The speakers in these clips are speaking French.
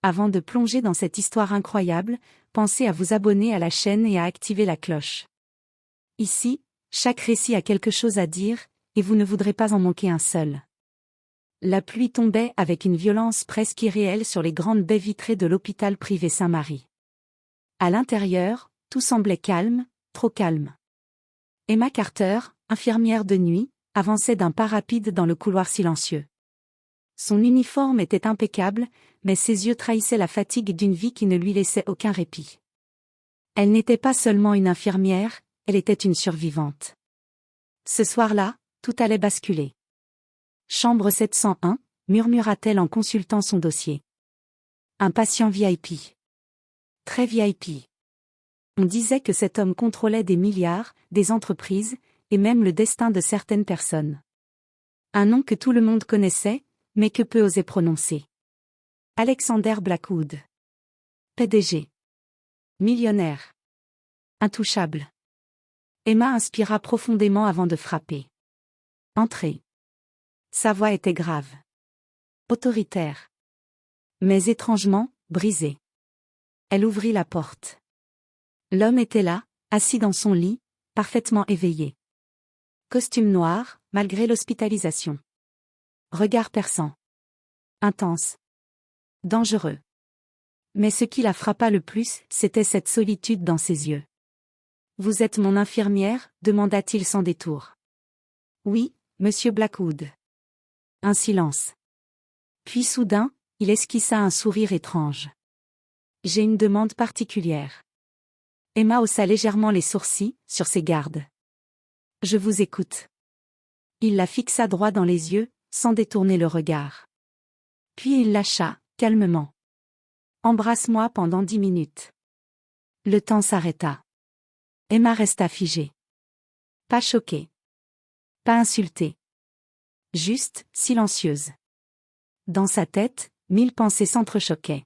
Avant de plonger dans cette histoire incroyable, pensez à vous abonner à la chaîne et à activer la cloche. Ici, chaque récit a quelque chose à dire, et vous ne voudrez pas en manquer un seul. La pluie tombait avec une violence presque irréelle sur les grandes baies vitrées de l'hôpital privé Saint-Marie. À l'intérieur, tout semblait calme, trop calme. Emma Carter, infirmière de nuit, avançait d'un pas rapide dans le couloir silencieux. Son uniforme était impeccable, mais ses yeux trahissaient la fatigue d'une vie qui ne lui laissait aucun répit. Elle n'était pas seulement une infirmière, elle était une survivante. Ce soir-là, tout allait basculer. Chambre 701, murmura-t-elle en consultant son dossier. Un patient VIP. Très VIP. On disait que cet homme contrôlait des milliards, des entreprises, et même le destin de certaines personnes. Un nom que tout le monde connaissait, mais que peu osaient prononcer. Alexander Blackwood. PDG. Millionnaire. Intouchable. Emma inspira profondément avant de frapper. Entrez. Sa voix était grave. Autoritaire. Mais étrangement, brisée. Elle ouvrit la porte. L'homme était là, assis dans son lit, parfaitement éveillé. Costume noir, malgré l'hospitalisation. Regard perçant. Intense. Dangereux. Mais ce qui la frappa le plus, c'était cette solitude dans ses yeux. « Vous êtes mon infirmière » demanda-t-il sans détour. « Oui, monsieur Blackwood. » Un silence. Puis soudain, il esquissa un sourire étrange. « J'ai une demande particulière. » Emma haussa légèrement les sourcils, sur ses gardes. « Je vous écoute. » Il la fixa droit dans les yeux, sans détourner le regard. Puis il lâcha, calmement. « Embrasse-moi pendant 10 minutes. » Le temps s'arrêta. Emma resta figée. Pas choquée. Pas insultée. Juste, silencieuse. Dans sa tête, 1000 pensées s'entrechoquaient.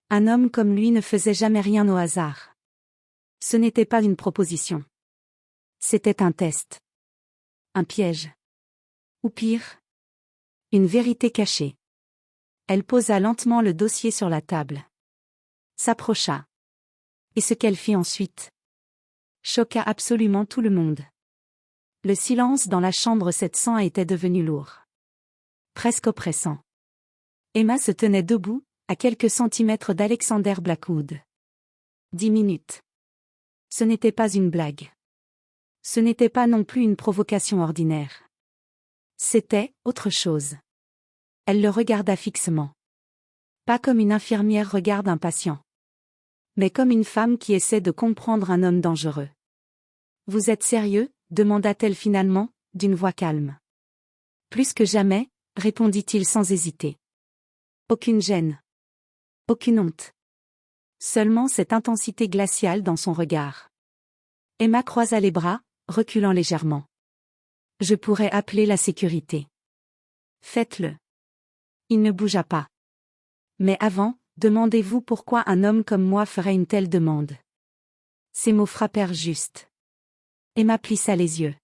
Un homme comme lui ne faisait jamais rien au hasard. Ce n'était pas une proposition. C'était un test. Un piège. Ou pire, une vérité cachée. Elle posa lentement le dossier sur la table. S'approcha. Et ce qu'elle fit ensuite choqua absolument tout le monde. Le silence dans la chambre 700 était devenu lourd. Presque oppressant. Emma se tenait debout, à quelques centimètres d'Alexander Blackwood. 10 minutes. Ce n'était pas une blague. Ce n'était pas non plus une provocation ordinaire. C'était autre chose. Elle le regarda fixement. Pas comme une infirmière regarde un patient. Mais comme une femme qui essaie de comprendre un homme dangereux. « Vous êtes sérieux ?» demanda-t-elle finalement, d'une voix calme. « Plus que jamais » répondit-il sans hésiter. Aucune gêne. Aucune honte. Seulement cette intensité glaciale dans son regard. Emma croisa les bras, reculant légèrement. « Je pourrais appeler la sécurité. » « Faites-le. » Il ne bougea pas. « Mais avant, demandez-vous pourquoi un homme comme moi ferait une telle demande. » Ces mots frappèrent juste. Emma plissa les yeux.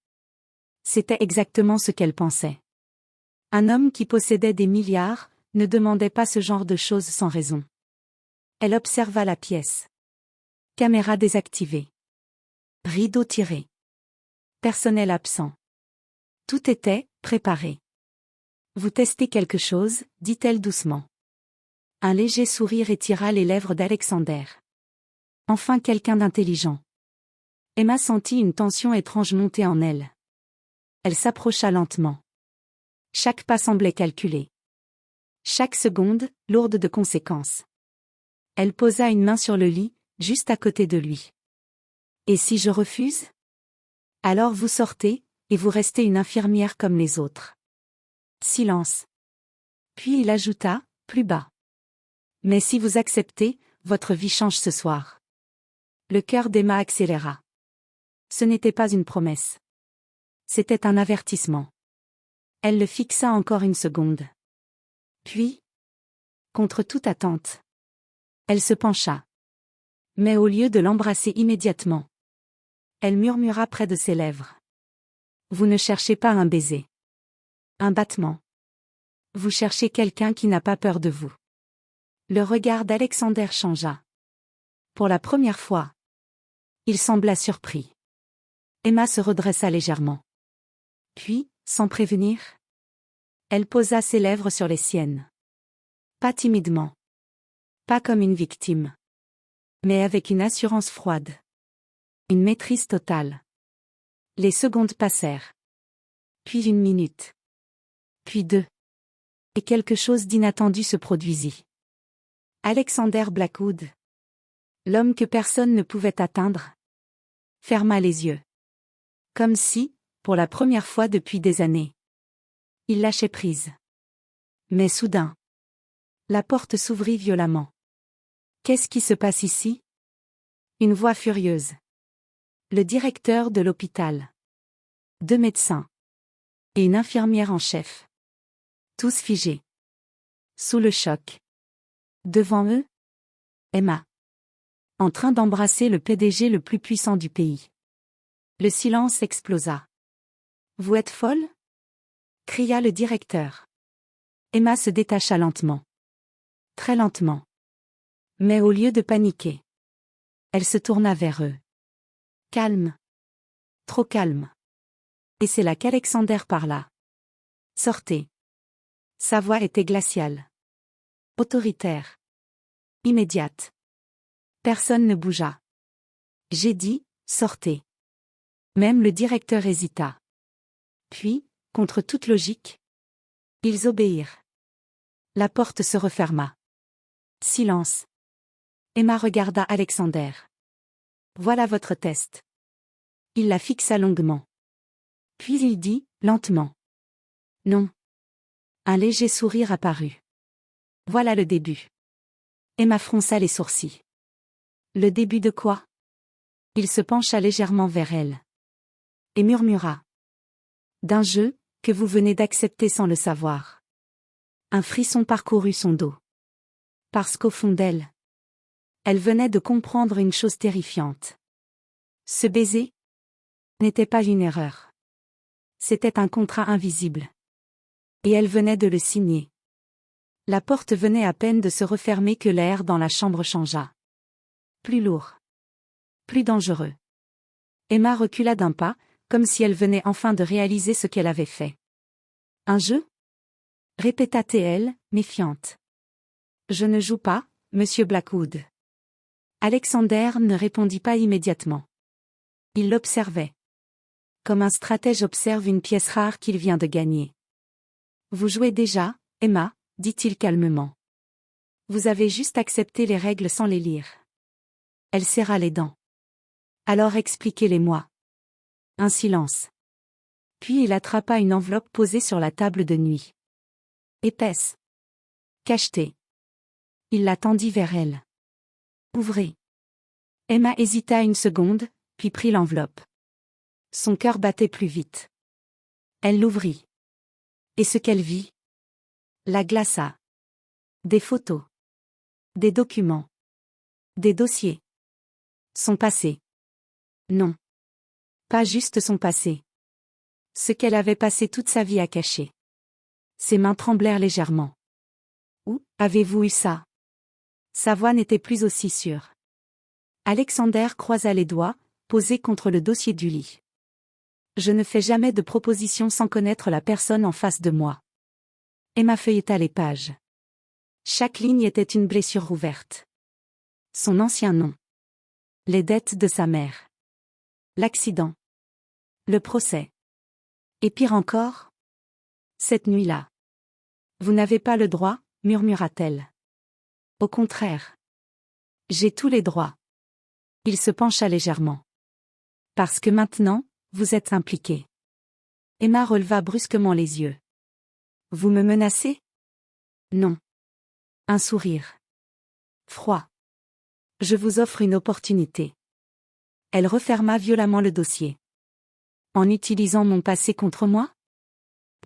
C'était exactement ce qu'elle pensait. Un homme qui possédait des milliards ne demandait pas ce genre de choses sans raison. Elle observa la pièce. Caméra désactivée. Rideau tiré. Personnel absent. Tout était préparé. « Vous testez quelque chose » dit-elle doucement. Un léger sourire étira les lèvres d'Alexander. Enfin quelqu'un d'intelligent. Emma sentit une tension étrange monter en elle. Elle s'approcha lentement. Chaque pas semblait calculé. Chaque seconde, lourde de conséquences. Elle posa une main sur le lit, juste à côté de lui. « Et si je refuse ? Alors vous sortez, et vous restez une infirmière comme les autres. » Silence. Puis il ajouta, plus bas. « Mais si vous acceptez, votre vie change ce soir. » Le cœur d'Emma accéléra. Ce n'était pas une promesse. C'était un avertissement. Elle le fixa encore une seconde. Puis, contre toute attente, elle se pencha. Mais au lieu de l'embrasser immédiatement, elle murmura près de ses lèvres. « Vous ne cherchez pas un baiser. Un battement. Vous cherchez quelqu'un qui n'a pas peur de vous. » Le regard d'Alexander changea. Pour la première fois. Il sembla surpris. Emma se redressa légèrement. Puis, sans prévenir, elle posa ses lèvres sur les siennes. Pas timidement. Pas comme une victime. Mais avec une assurance froide. Une maîtrise totale. Les secondes passèrent. Puis 1 minute. Puis 2. Et quelque chose d'inattendu se produisit. Alexander Blackwood. L'homme que personne ne pouvait atteindre. Ferma les yeux. Comme si, pour la première fois depuis des années. Il lâchait prise. Mais soudain. La porte s'ouvrit violemment. Qu'est-ce qui se passe ici? Une voix furieuse. Le directeur de l'hôpital. 2 médecins. Et une infirmière en chef. Tous figés. Sous le choc. Devant eux, Emma. En train d'embrasser le PDG le plus puissant du pays. Le silence explosa. Vous êtes folle? Cria le directeur. Emma se détacha lentement. Très lentement. Mais au lieu de paniquer, elle se tourna vers eux. Calme. Trop calme. Et c'est là qu'Alexander parla. Sortez. Sa voix était glaciale. Autoritaire. Immédiate. Personne ne bougea. J'ai dit, sortez. Même le directeur hésita. Puis, contre toute logique, ils obéirent. La porte se referma. Silence. Emma regarda Alexander. Voilà votre test. Il la fixa longuement. Puis il dit, lentement. Non. Un léger sourire apparut. Voilà le début. Emma fronça les sourcils. Le début de quoi? Il se pencha légèrement vers elle. Et murmura. D'un jeu, que vous venez d'accepter sans le savoir. Un frisson parcourut son dos. Parce qu'au fond d'elle, elle venait de comprendre une chose terrifiante. Ce baiser n'était pas une erreur. C'était un contrat invisible. Et elle venait de le signer. La porte venait à peine de se refermer que l'air dans la chambre changea. Plus lourd. Plus dangereux. Emma recula d'un pas, comme si elle venait enfin de réaliser ce qu'elle avait fait. Un jeu? Répéta-t-elle, méfiante. Je ne joue pas, monsieur Blackwood. Alexander ne répondit pas immédiatement. Il l'observait. Comme un stratège observe une pièce rare qu'il vient de gagner. Vous jouez déjà, Emma, dit-il calmement. Vous avez juste accepté les règles sans les lire. Elle serra les dents. Alors expliquez-les-moi. Un silence. Puis il attrapa une enveloppe posée sur la table de nuit. Épaisse. Cachetée. Il la tendit vers elle. Ouvrez. Emma hésita une seconde, puis prit l'enveloppe. Son cœur battait plus vite. Elle l'ouvrit. Et ce qu'elle vit la glaça. Des photos. Des documents. Des dossiers. Son passé. Non. Pas juste son passé. Ce qu'elle avait passé toute sa vie à cacher. Ses mains tremblèrent légèrement. Où avez-vous eu ça? Sa voix n'était plus aussi sûre. Alexander croisa les doigts, posés contre le dossier du lit. Je ne fais jamais de proposition sans connaître la personne en face de moi. Emma feuilleta les pages. Chaque ligne était une blessure ouverte. Son ancien nom. Les dettes de sa mère. L'accident. Le procès. Et pire encore? Cette nuit-là. Vous n'avez pas le droit, murmura-t-elle. Au contraire. J'ai tous les droits. Il se pencha légèrement. Parce que maintenant, vous êtes impliqué. Emma releva brusquement les yeux. Vous me menacez? Non. Un sourire. Froid. Je vous offre une opportunité. Elle referma violemment le dossier. En utilisant mon passé contre moi?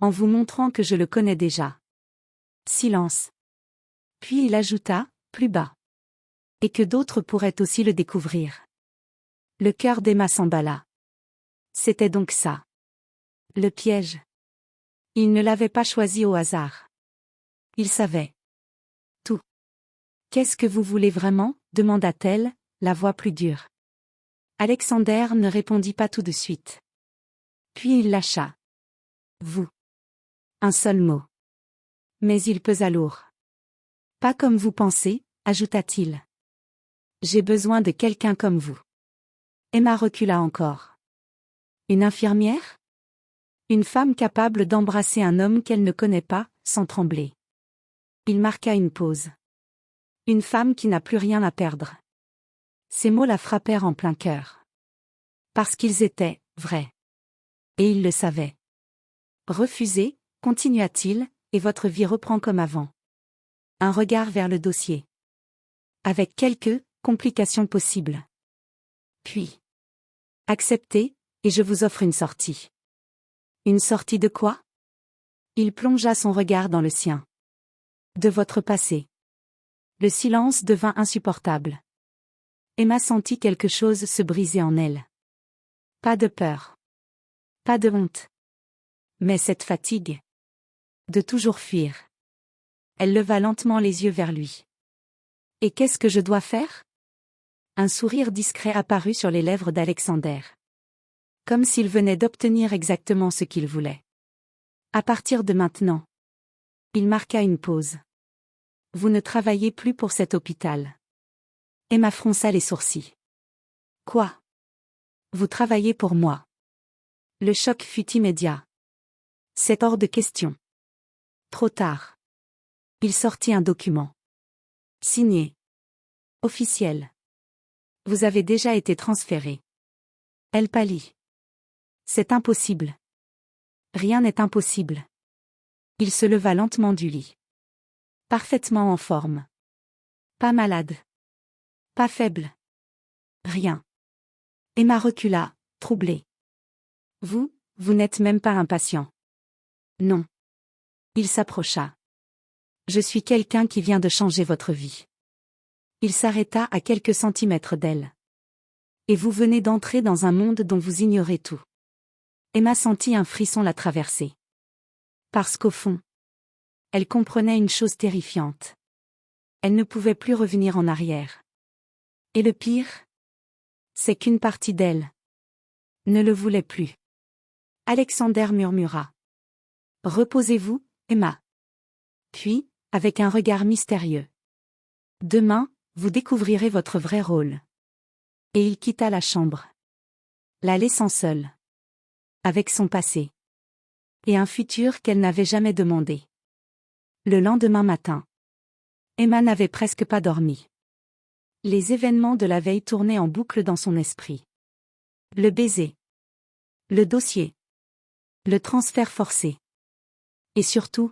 En vous montrant que je le connais déjà. Silence. Puis il ajouta, plus bas. Et que d'autres pourraient aussi le découvrir. Le cœur d'Emma s'emballa. C'était donc ça. Le piège. Il ne l'avait pas choisi au hasard. Il savait. Tout. Qu'est-ce que vous voulez vraiment? Demanda-t-elle, la voix plus dure. Alexander ne répondit pas tout de suite. Puis il lâcha. Vous. Un seul mot. Mais il pesa lourd. Pas comme vous pensez, ajouta-t-il. J'ai besoin de quelqu'un comme vous. Emma recula encore. Une infirmière? Une femme capable d'embrasser un homme qu'elle ne connaît pas, sans trembler. Il marqua une pause. Une femme qui n'a plus rien à perdre. Ces mots la frappèrent en plein cœur. Parce qu'ils étaient vrais. Et il le savait. Refusez, continua-t-il, et votre vie reprend comme avant. Un regard vers le dossier. Avec quelques complications possibles. Puis. Acceptez, et je vous offre une sortie. Une sortie de quoi? Il plongea son regard dans le sien. De votre passé. Le silence devint insupportable. Emma sentit quelque chose se briser en elle. Pas de peur. Pas de honte. Mais cette fatigue. De toujours fuir. Elle leva lentement les yeux vers lui. Et qu'est-ce que je dois faire? Un sourire discret apparut sur les lèvres d'Alexander. Comme s'il venait d'obtenir exactement ce qu'il voulait. À partir de maintenant. Il marqua une pause. Vous ne travaillez plus pour cet hôpital. Emma fronça les sourcils. Quoi? Vous travaillez pour moi. Le choc fut immédiat. C'est hors de question. Trop tard. Il sortit un document. Signé. Officiel. Vous avez déjà été transféré. Elle pâlit. C'est impossible. Rien n'est impossible. Il se leva lentement du lit. Parfaitement en forme. Pas malade. Pas faible. Rien. Emma recula, troublée. Vous n'êtes même pas impatient. Non. Il s'approcha. Je suis quelqu'un qui vient de changer votre vie. Il s'arrêta à quelques centimètres d'elle. Et vous venez d'entrer dans un monde dont vous ignorez tout. Emma sentit un frisson la traverser. Parce qu'au fond, elle comprenait une chose terrifiante. Elle ne pouvait plus revenir en arrière. Et le pire, c'est qu'une partie d'elle ne le voulait plus. Alexander murmura. Reposez-vous, Emma. Puis, avec un regard mystérieux. Demain, vous découvrirez votre vrai rôle. Et il quitta la chambre. La laissant seule. Avec son passé. Et un futur qu'elle n'avait jamais demandé. Le lendemain matin. Emma n'avait presque pas dormi. Les événements de la veille tournaient en boucle dans son esprit. Le baiser. Le dossier. Le transfert forcé. Et surtout,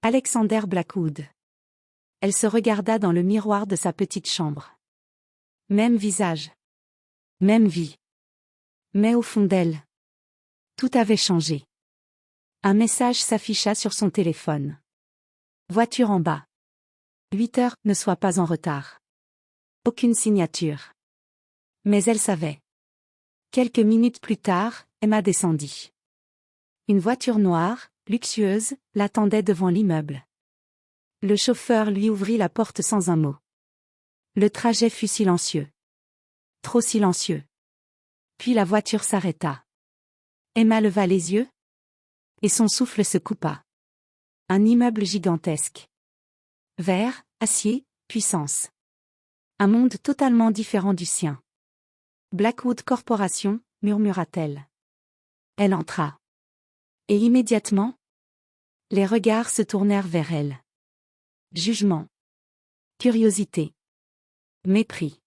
Alexander Blackwood. Elle se regarda dans le miroir de sa petite chambre. Même visage. Même vie. Mais au fond d'elle, tout avait changé. Un message s'afficha sur son téléphone. Voiture en bas. 8 heures, ne sois pas en retard. Aucune signature. Mais elle savait. Quelques minutes plus tard, Emma descendit. Une voiture noire, luxueuse, l'attendait devant l'immeuble. Le chauffeur lui ouvrit la porte sans un mot. Le trajet fut silencieux. Trop silencieux. Puis la voiture s'arrêta. Emma leva les yeux. Et son souffle se coupa. Un immeuble gigantesque. Verre, acier, puissance. Un monde totalement différent du sien. Blackwood Corporation, murmura-t-elle. Elle entra. Et immédiatement, les regards se tournèrent vers elle. Jugement. Curiosité. Mépris.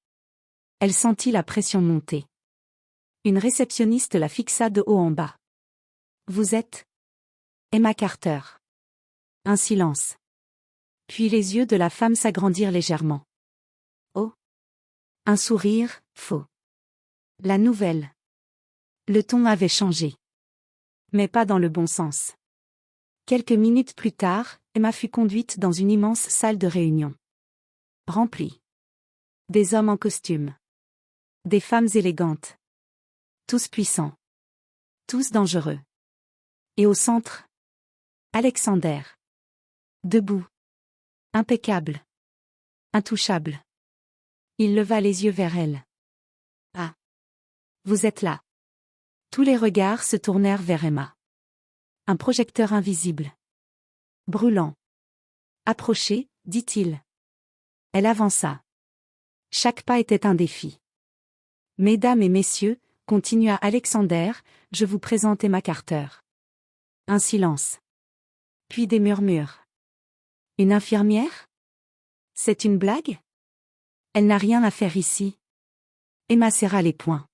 Elle sentit la pression monter. Une réceptionniste la fixa de haut en bas. Vous êtes Emma Carter. Un silence. Puis les yeux de la femme s'agrandirent légèrement. Oh. Un sourire, faux. La nouvelle. Le ton avait changé. Mais pas dans le bon sens. Quelques minutes plus tard, Emma fut conduite dans une immense salle de réunion. Remplie. Des hommes en costume. Des femmes élégantes. Tous puissants. Tous dangereux. Et au centre, Alexander. Debout. Impeccable. Intouchable. Il leva les yeux vers elle. Ah. Vous êtes là. Tous les regards se tournèrent vers Emma. Un projecteur invisible. Brûlant. Approchez, dit-il. Elle avança. Chaque pas était un défi. Mesdames et messieurs, continua Alexander, je vous présente Emma Carter. Un silence. Puis des murmures. Une infirmière? C'est une blague? Elle n'a rien à faire ici. Emma serra les poings.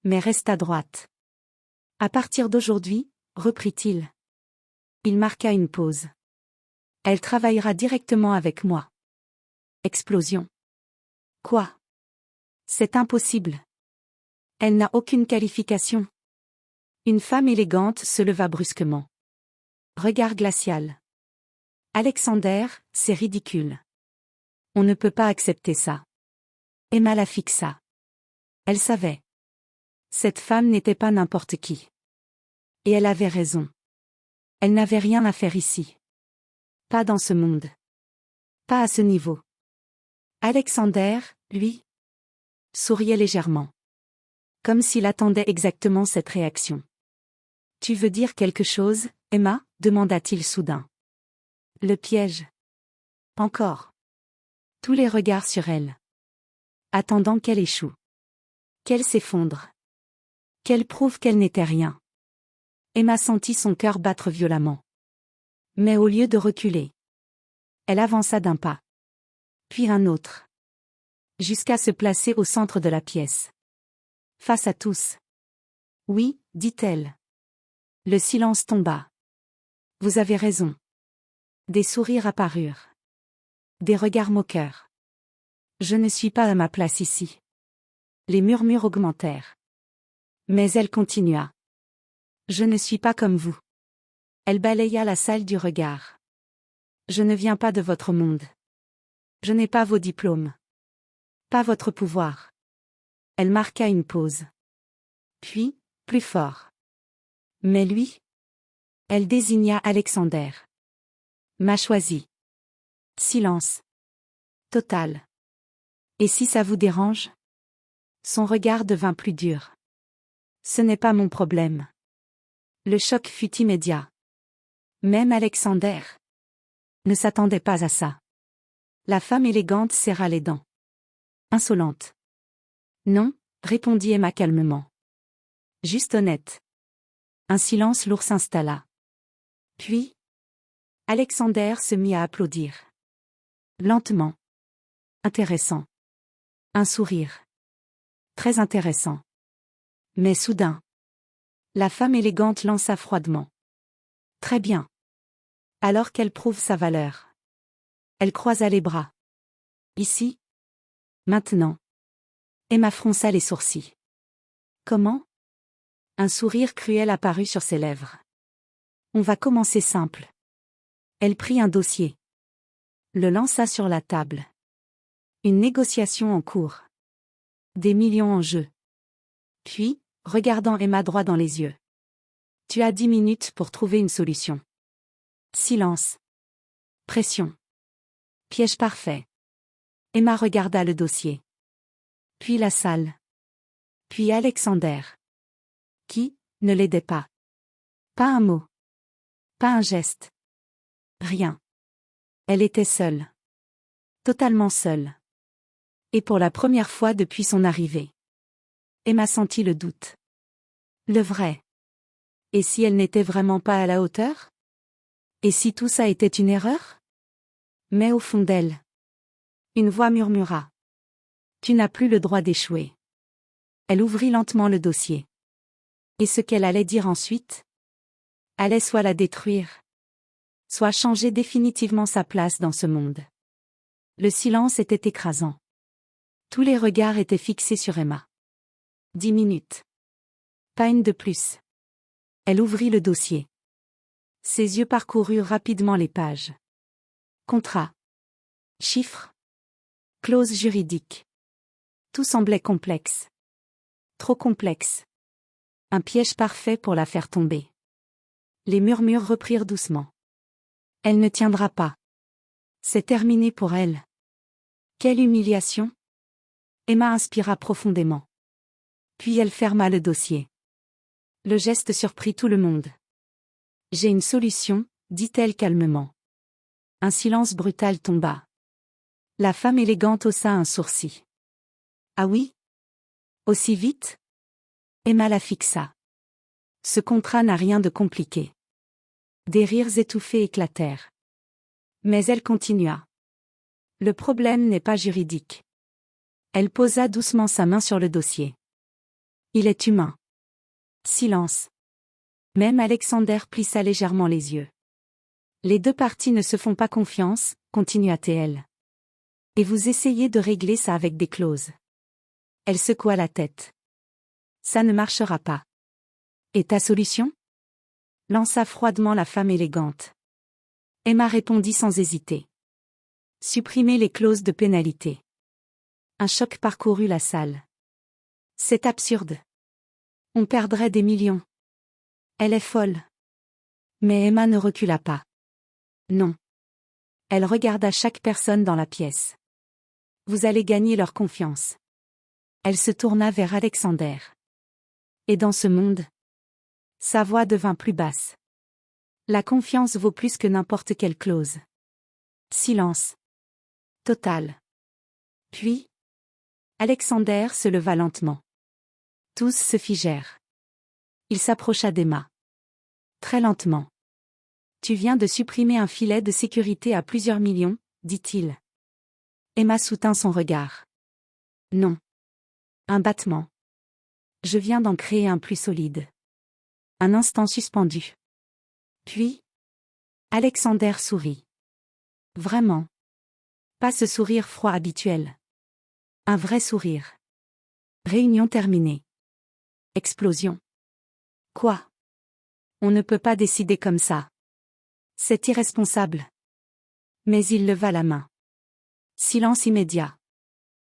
Mais reste à droite. À partir d'aujourd'hui, reprit-il. Il marqua une pause. Elle travaillera directement avec moi. Explosion. Quoi? C'est impossible. Elle n'a aucune qualification. Une femme élégante se leva brusquement. Regard glacial. Alexander, c'est ridicule. On ne peut pas accepter ça. Emma la fixa. Elle savait. Cette femme n'était pas n'importe qui. Et elle avait raison. Elle n'avait rien à faire ici. Pas dans ce monde. Pas à ce niveau. Alexander, lui, souriait légèrement. Comme s'il attendait exactement cette réaction. Tu veux dire quelque chose, Emma? Demanda-t-il soudain. Le piège. Encore. Tous les regards sur elle. Attendant qu'elle échoue. Qu'elle s'effondre. Qu'elle prouve qu'elle n'était rien. Emma sentit son cœur battre violemment. Mais au lieu de reculer, elle avança d'un pas. Puis un autre. Jusqu'à se placer au centre de la pièce. Face à tous. Oui, dit-elle. Le silence tomba. Vous avez raison. Des sourires apparurent. Des regards moqueurs. Je ne suis pas à ma place ici. Les murmures augmentèrent. Mais elle continua. Je ne suis pas comme vous. Elle balaya la salle du regard. Je ne viens pas de votre monde. Je n'ai pas vos diplômes. Pas votre pouvoir. Elle marqua une pause. Puis, plus fort. Mais lui? Elle désigna Alexander. M'a choisi. Silence. Total. Et si ça vous dérange? Son regard devint plus dur. Ce n'est pas mon problème. Le choc fut immédiat. Même Alexander ne s'attendait pas à ça. La femme élégante serra les dents. Insolente. Non, répondit Emma calmement. Juste honnête. Un silence lourd s'installa. Puis, Alexander se mit à applaudir. Lentement. Intéressant. Un sourire. Très intéressant. Mais soudain. La femme élégante lança froidement. Très bien. Alors qu'elle prouve sa valeur. Elle croisa les bras. Ici. Maintenant. Emma fronça les sourcils. Comment? Un sourire cruel apparut sur ses lèvres. On va commencer simple. Elle prit un dossier. Le lança sur la table. Une négociation en cours. Des millions en jeu. Puis, regardant Emma droit dans les yeux. Tu as 10 minutes pour trouver une solution. Silence. Pression. Piège parfait. Emma regarda le dossier. Puis la salle. Puis Alexander. Qui ne l'aidait pas. Pas un mot. Pas un geste. Rien. Elle était seule. Totalement seule. Et pour la première fois depuis son arrivée. Emma sentit le doute. Le vrai. Et si elle n'était vraiment pas à la hauteur? Et si tout ça était une erreur? Mais au fond d'elle, une voix murmura. Tu n'as plus le droit d'échouer. Elle ouvrit lentement le dossier. Et ce qu'elle allait dire ensuite? Allait soit la détruire, soit changer définitivement sa place dans ce monde. Le silence était écrasant. Tous les regards étaient fixés sur Emma. 10 minutes. Pas une de plus. Elle ouvrit le dossier. Ses yeux parcoururent rapidement les pages. Contrat. Chiffres. Clauses juridiques. Tout semblait complexe. Trop complexe. Un piège parfait pour la faire tomber. Les murmures reprirent doucement. Elle ne tiendra pas. C'est terminé pour elle. Quelle humiliation! Emma inspira profondément. Puis elle ferma le dossier. Le geste surprit tout le monde. J'ai une solution, dit-elle calmement. Un silence brutal tomba. La femme élégante haussa un sourcil. Ah oui? Aussi vite? Emma la fixa. Ce contrat n'a rien de compliqué. Des rires étouffés éclatèrent. Mais elle continua. Le problème n'est pas juridique. Elle posa doucement sa main sur le dossier. Il est humain. Silence. Même Alexander plissa légèrement les yeux. Les deux parties ne se font pas confiance, continua-t-elle. Et vous essayez de régler ça avec des clauses. Elle secoua la tête. Ça ne marchera pas. Et ta solution? Lança froidement la femme élégante. Emma répondit sans hésiter. Supprimer les clauses de pénalité. Un choc parcourut la salle. C'est absurde. On perdrait des millions. Elle est folle. Mais Emma ne recula pas. Non. Elle regarda chaque personne dans la pièce. Vous allez gagner leur confiance. Elle se tourna vers Alexander. Et dans ce monde? Sa voix devint plus basse. La confiance vaut plus que n'importe quelle clause. Silence. Total. Puis, Alexander se leva lentement. Tous se figèrent. Il s'approcha d'Emma. Très lentement. Tu viens de supprimer un filet de sécurité à plusieurs millions, dit-il. Emma soutint son regard. Non. Un battement. Je viens d'en créer un plus solide. Un instant suspendu. Puis, Alexander sourit. Vraiment. Pas ce sourire froid habituel. Un vrai sourire. Réunion terminée. Explosion. Quoi? On ne peut pas décider comme ça. C'est irresponsable. Mais il leva la main. Silence immédiat.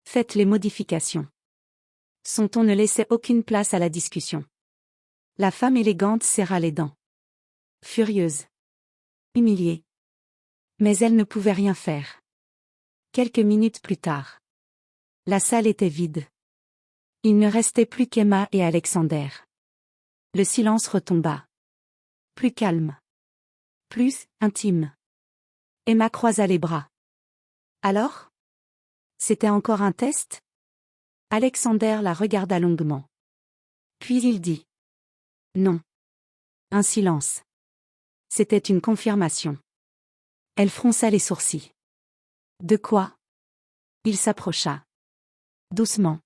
Faites les modifications. Son ton ne laissait aucune place à la discussion. La femme élégante serra les dents. Furieuse. Humiliée. Mais elle ne pouvait rien faire. Quelques minutes plus tard. La salle était vide. Il ne restait plus qu'Emma et Alexander. Le silence retomba. Plus calme. Plus intime. Emma croisa les bras. Alors? C'était encore un test? Alexander la regarda longuement. Puis il dit. Non. Un silence. C'était une confirmation. Elle fronça les sourcils. De quoi? Il s'approcha. Doucement.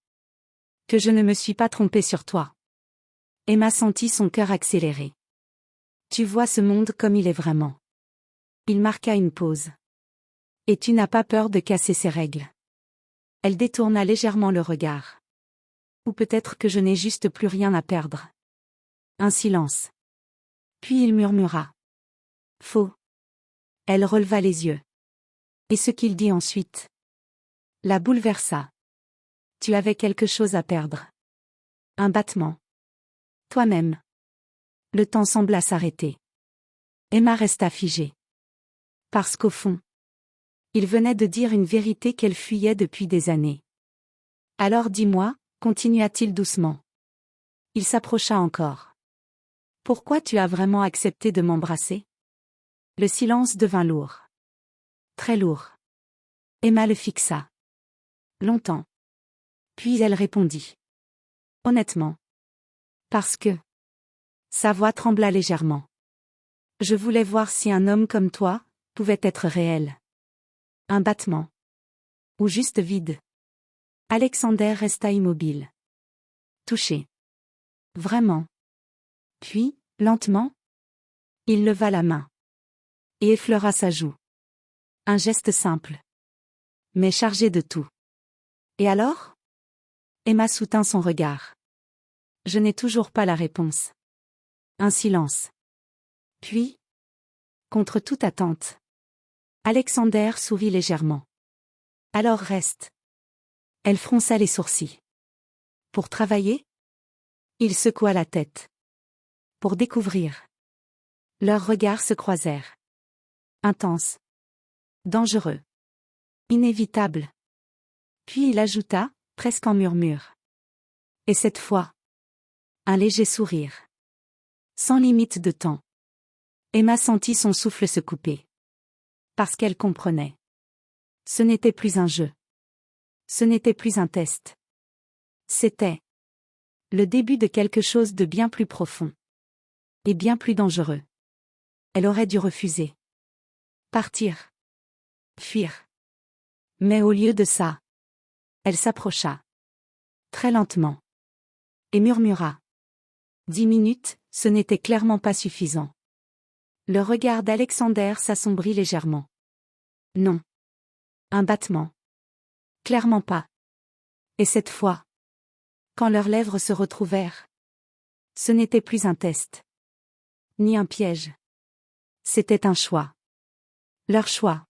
Que je ne me suis pas trompé sur toi. Emma sentit son cœur accélérer. Tu vois ce monde comme il est vraiment. Il marqua une pause. Et tu n'as pas peur de casser ces règles. Elle détourna légèrement le regard. Ou peut-être que je n'ai juste plus rien à perdre. Un silence. Puis il murmura. Faux. Elle releva les yeux. Et ce qu'il dit ensuite la bouleversa. Tu avais quelque chose à perdre. Un battement. Toi-même. Le temps sembla s'arrêter. Emma resta figée. Parce qu'au fond, il venait de dire une vérité qu'elle fuyait depuis des années. Alors dis-moi, continua-t-il doucement. Il s'approcha encore. Pourquoi tu as vraiment accepté de m'embrasser? Le silence devint lourd. Très lourd. Emma le fixa. Longtemps. Puis elle répondit. Honnêtement. Parce que. Sa voix trembla légèrement. Je voulais voir si un homme comme toi pouvait être réel. Un battement. Ou juste vide. Alexander resta immobile. Touché. Vraiment. Puis, lentement, il leva la main. Et effleura sa joue. Un geste simple. Mais chargé de tout. Et alors? Emma soutint son regard. Je n'ai toujours pas la réponse. Un silence. Puis, contre toute attente, Alexander sourit légèrement. Alors reste. Elle fronça les sourcils. Pour travailler? Il secoua la tête. Pour découvrir. Leurs regards se croisèrent. Intense. Dangereux. Inévitable. Puis il ajouta, presque en murmure. Et cette fois, un léger sourire. Sans limite de temps. Emma sentit son souffle se couper. Parce qu'elle comprenait. Ce n'était plus un jeu. Ce n'était plus un test. C'était le début de quelque chose de bien plus profond. Et bien plus dangereux. Elle aurait dû refuser. Partir. Fuir. Mais au lieu de ça, elle s'approcha. Très lentement. Et murmura. 10 minutes, ce n'était clairement pas suffisant. Le regard d'Alexander s'assombrit légèrement. Non. Un battement. Clairement pas. Et cette fois, quand leurs lèvres se retrouvèrent, ce n'était plus un test. Ni un piège. C'était un choix. Leur choix.